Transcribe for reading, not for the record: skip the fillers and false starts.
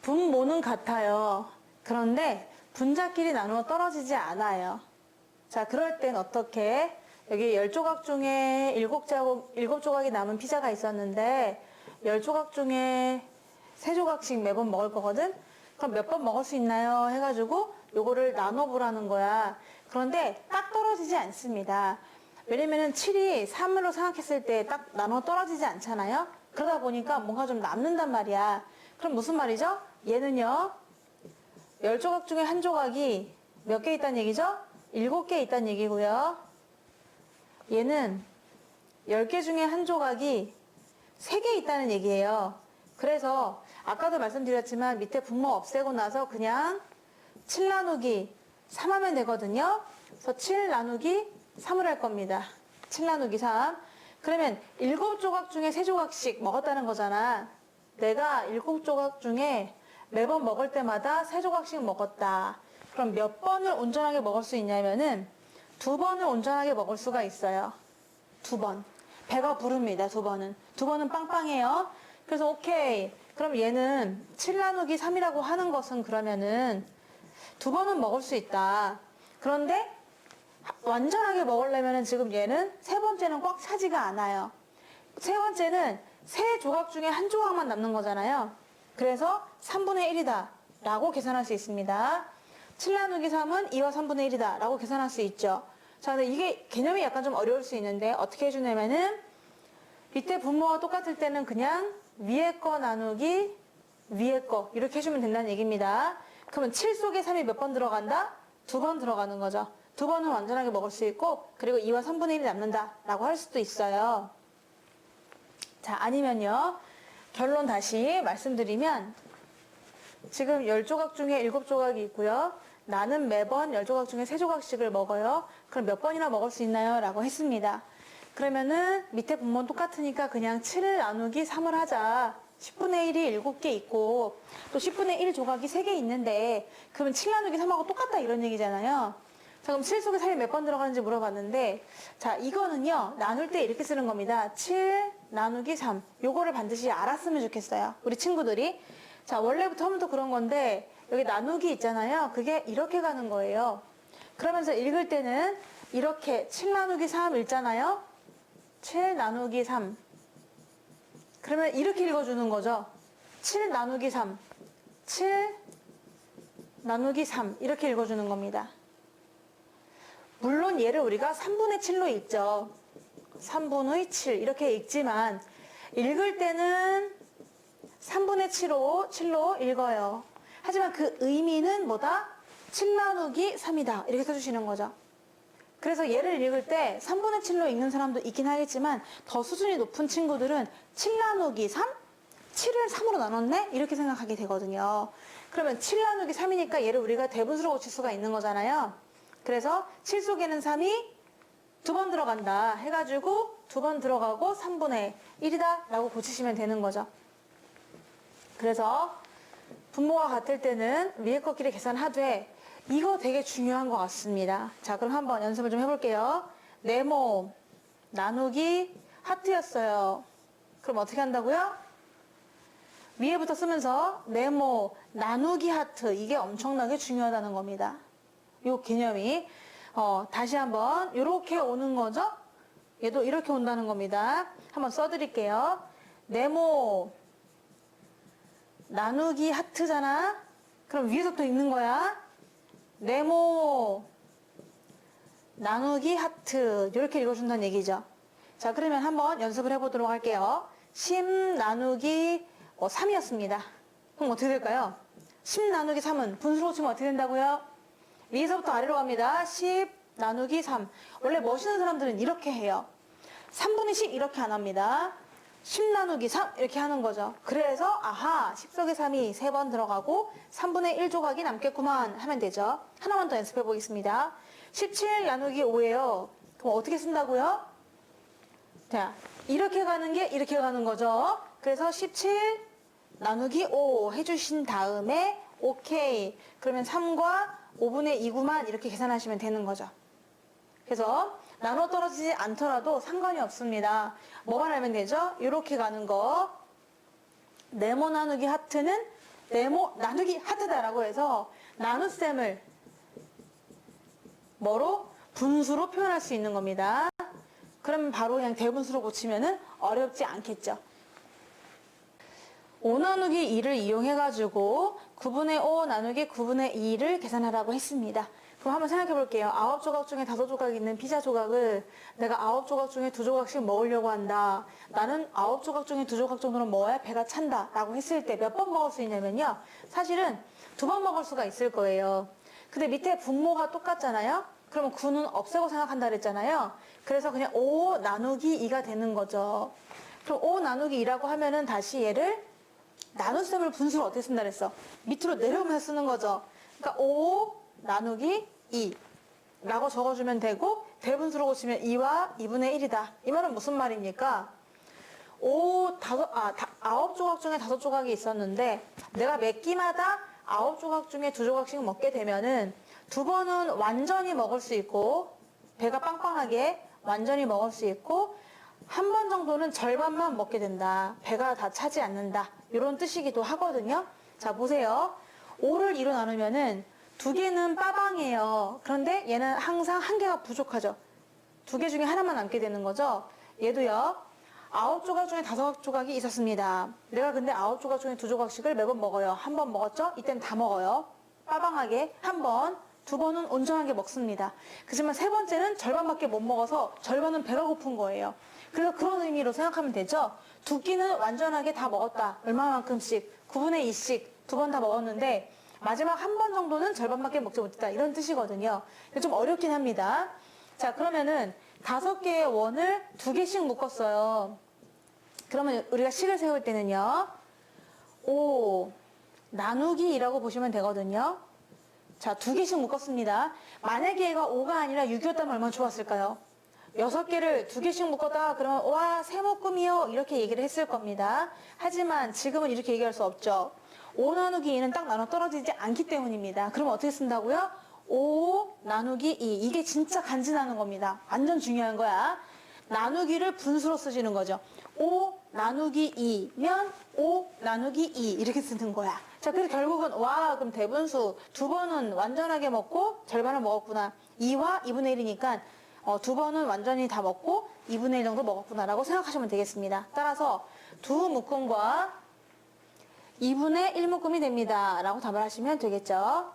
분모는 같아요. 그런데 분자끼리 나누어 떨어지지 않아요. 자, 그럴 땐 어떻게? 여기 10조각 중에 7조각이 남은 피자가 있었는데 10조각 중에 3조각씩 매번 먹을 거거든? 그럼 몇 번 먹을 수 있나요? 해가지고 요거를 나눠보라는 거야. 그런데 딱 떨어지지 않습니다. 왜냐면은 7이 3으로 생각했을 때 딱 나눠 떨어지지 않잖아요? 그러다 보니까 뭔가 좀 남는단 말이야. 그럼 무슨 말이죠? 얘는요, 10조각 중에 한 조각이 몇 개 있다는 얘기죠? 7개 있다는 얘기고요. 얘는 10개 중에 한 조각이 3개 있다는 얘기예요. 그래서 아까도 말씀드렸지만 밑에 분모 없애고 나서 그냥 7 나누기 3 하면 되거든요. 그래서 7 나누기 3을 할 겁니다. 7 나누기 3. 그러면 7조각 중에 3조각씩 먹었다는 거잖아. 내가 7조각 중에 매번 먹을 때마다 3조각씩 먹었다. 그럼 몇 번을 온전하게 먹을 수 있냐면은 2번을 온전하게 먹을 수가 있어요. 2번. 배가 부릅니다. 2번은. 2번은 빵빵해요. 그래서 오케이. 그럼 얘는 7 나누기 3이라고 하는 것은 그러면은 2번은 먹을 수 있다. 그런데 완전하게 먹으려면은 지금 얘는 세 번째는 꽉 차지가 않아요. 세 번째는 3조각 중에 한 조각만 남는 거잖아요. 그래서 3분의 1이다 라고 계산할 수 있습니다. 7 나누기 3은 2와 3분의 1이다 라고 계산할 수 있죠. 자, 근데 이게 개념이 약간 좀 어려울 수 있는데 어떻게 해주냐면은 밑에 분모가 똑같을 때는 그냥 위에 거 나누기 위에 거 이렇게 해주면 된다는 얘기입니다. 그러면 7 속에 3이 몇 번 들어간다? 2번 들어가는 거죠. 2번은 완전하게 먹을 수 있고 그리고 2와 3분의 1이 남는다 라고 할 수도 있어요. 자, 아니면요. 결론 다시 말씀드리면 지금 10조각 중에 7조각이 있고요. 나는 매번 10조각 중에 3조각씩을 먹어요. 그럼 몇 번이나 먹을 수 있나요? 라고 했습니다. 그러면은 밑에 분모는 똑같으니까 그냥 7 나누기 3을 하자. 10분의 1이 7개 있고 또 10분의 1 조각이 3개 있는데 그러면 7 나누기 3하고 똑같다 이런 얘기잖아요. 자, 그럼 7 속에 3이 몇 번 들어가는지 물어봤는데 자, 이거는요. 나눌 때 이렇게 쓰는 겁니다. 7 나누기 3. 요거를 반드시 알았으면 좋겠어요. 우리 친구들이. 자, 원래부터 하면 또 그런 건데 여기 나누기 있잖아요. 그게 이렇게 가는 거예요. 그러면서 읽을 때는 이렇게 7 나누기 3 읽잖아요. 7 나누기 3. 그러면 이렇게 읽어주는 거죠. 7 나누기 3. 7 나누기 3. 이렇게 읽어주는 겁니다. 물론 얘를 우리가 3분의 7로 읽죠. 3분의 7 이렇게 읽지만 읽을 때는 3분의 7로 읽어요. 하지만 그 의미는 뭐다? 7 나누기 3이다. 이렇게 써주시는 거죠. 그래서 얘를 읽을 때 3분의 7로 읽는 사람도 있긴 하겠지만 더 수준이 높은 친구들은 7 나누기 3? 7을 3으로 나눴네? 이렇게 생각하게 되거든요. 그러면 7 나누기 3이니까 얘를 우리가 대분수로 고칠 수가 있는 거잖아요. 그래서 7 속에는 3이 2번 들어간다 해가지고 2번 들어가고 3분의 1이다 라고 고치시면 되는 거죠. 그래서 분모가 같을 때는 위에 거 끼리 계산하되 이거 되게 중요한 것 같습니다. 자, 그럼 한번 연습을 좀 해볼게요. 네모 나누기 하트였어요. 그럼 어떻게 한다고요? 위에부터 쓰면서 네모 나누기 하트 이게 엄청나게 중요하다는 겁니다. 요 개념이 다시 한번 이렇게 오는 거죠? 얘도 이렇게 온다는 겁니다. 한번 써드릴게요. 네모 나누기 하트잖아. 그럼 위에서부터 읽는 거야. 네모 나누기 하트 이렇게 읽어준다는 얘기죠. 자, 그러면 한번 연습을 해보도록 할게요. 10 나누기 3이었습니다. 그럼 어떻게 될까요? 10 나누기 3은 분수로 치면 어떻게 된다고요? 위에서부터 아래로 갑니다. 10 나누기 3. 원래 멋있는 사람들은 이렇게 해요. 3분의 10 이렇게 안 합니다. 10 나누기 3 이렇게 하는 거죠. 그래서 아하 10 속에 3이 3번 들어가고 3분의 1 조각이 남겠구만 하면 되죠. 하나만 더 연습해 보겠습니다. 17 나누기 5예요. 그럼 어떻게 쓴다고요? 자, 이렇게 가는 게 이렇게 가는 거죠. 그래서 17 나누기 5 해주신 다음에 오케이. 그러면 3과 5분의 2구만 이렇게 계산하시면 되는 거죠. 그래서 나눠 떨어지지 않더라도 상관이 없습니다. 뭐만 알면 되죠? 이렇게 가는 거. 네모 나누기 하트는 네모 나누기 하트다라고 해서 나눗셈을 뭐로? 분수로 표현할 수 있는 겁니다. 그러면 바로 그냥 대분수로 고치면은 어렵지 않겠죠. 5 나누기 2를 이용해가지고 9분의 5 나누기 9분의 2를 계산하라고 했습니다. 그럼 한번 생각해 볼게요. 9조각 중에 5조각 있는 피자 조각을 내가 9조각 중에 2조각씩 먹으려고 한다. 나는 9조각 중에 2조각 정도는 먹어야 배가 찬다. 라고 했을 때 몇 번 먹을 수 있냐면요. 사실은 2번 먹을 수가 있을 거예요. 근데 밑에 분모가 똑같잖아요. 그러면 9는 없애고 생각한다 그랬잖아요. 그래서 그냥 5 나누기 2가 되는 거죠. 그럼 5 나누기 2라고 하면은 다시 얘를 나눗셈을 분수로 어떻게 쓴다 그랬어? 밑으로 내려오면서 쓰는 거죠. 그러니까 5 나누기 2 라고 적어주면 되고 대분수로 고치면 2와 2분의 1이다. 이 말은 무슨 말입니까? 9조각 중에 5조각이 있었는데 내가 몇 끼마다 9조각 중에 2조각씩 먹게 되면은 2번은 완전히 먹을 수 있고 배가 빵빵하게 완전히 먹을 수 있고 한 번 정도는 절반만 먹게 된다. 배가 다 차지 않는다. 이런 뜻이기도 하거든요. 자, 보세요. 5를 2로 나누면은 2개는 빠방이에요. 그런데 얘는 항상 1개가 부족하죠. 2개 중에 하나만 남게 되는 거죠. 얘도요. 9조각 중에 5조각이 있었습니다. 내가 근데 9조각 중에 2조각씩을 매번 먹어요. 한 번 먹었죠? 이때는 다 먹어요. 빠방하게 한 번, 2번은 온전하게 먹습니다. 그렇지만 세 번째는 절반밖에 못 먹어서 절반은 배가 고픈 거예요. 그래서 그런 의미로 생각하면 되죠. 2끼는 완전하게 다 먹었다. 얼마만큼씩? 9분의 2씩 2번 다 먹었는데 마지막 한 번 정도는 절반밖에 먹지 못했다. 이런 뜻이거든요. 좀 어렵긴 합니다. 자, 그러면은 5개의 원을 2개씩 묶었어요. 그러면 우리가 식을 세울 때는요. 5 나누기 2라고 보시면 되거든요. 자, 2개씩 묶었습니다. 만약에 얘가 5가 아니라 6이었다면 얼마나 좋았을까요? 6개를 2개씩 묶었다 그러면 와, 세 묶음이요 이렇게 얘기를 했을 겁니다. 하지만 지금은 이렇게 얘기할 수 없죠. 5 나누기 2는 딱 나눠 떨어지지 않기 때문입니다. 그럼 어떻게 쓴다고요? 5 나누기 2. 이게 진짜 간지나는 겁니다. 완전 중요한 거야. 나누기를 분수로 쓰시는 거죠. 5 나누기 2면 5 나누기 2 이렇게 쓰는 거야. 자, 그래서 결국은 와, 그럼 대분수 2번은 완전하게 먹고 절반을 먹었구나. 2와 2분의 1이니까 2번은 완전히 다 먹고 2분의 1 정도 먹었구나라고 생각하시면 되겠습니다. 따라서 두 묶음과 2분의 1 묶음이 됩니다. 라고 답을 하시면 되겠죠.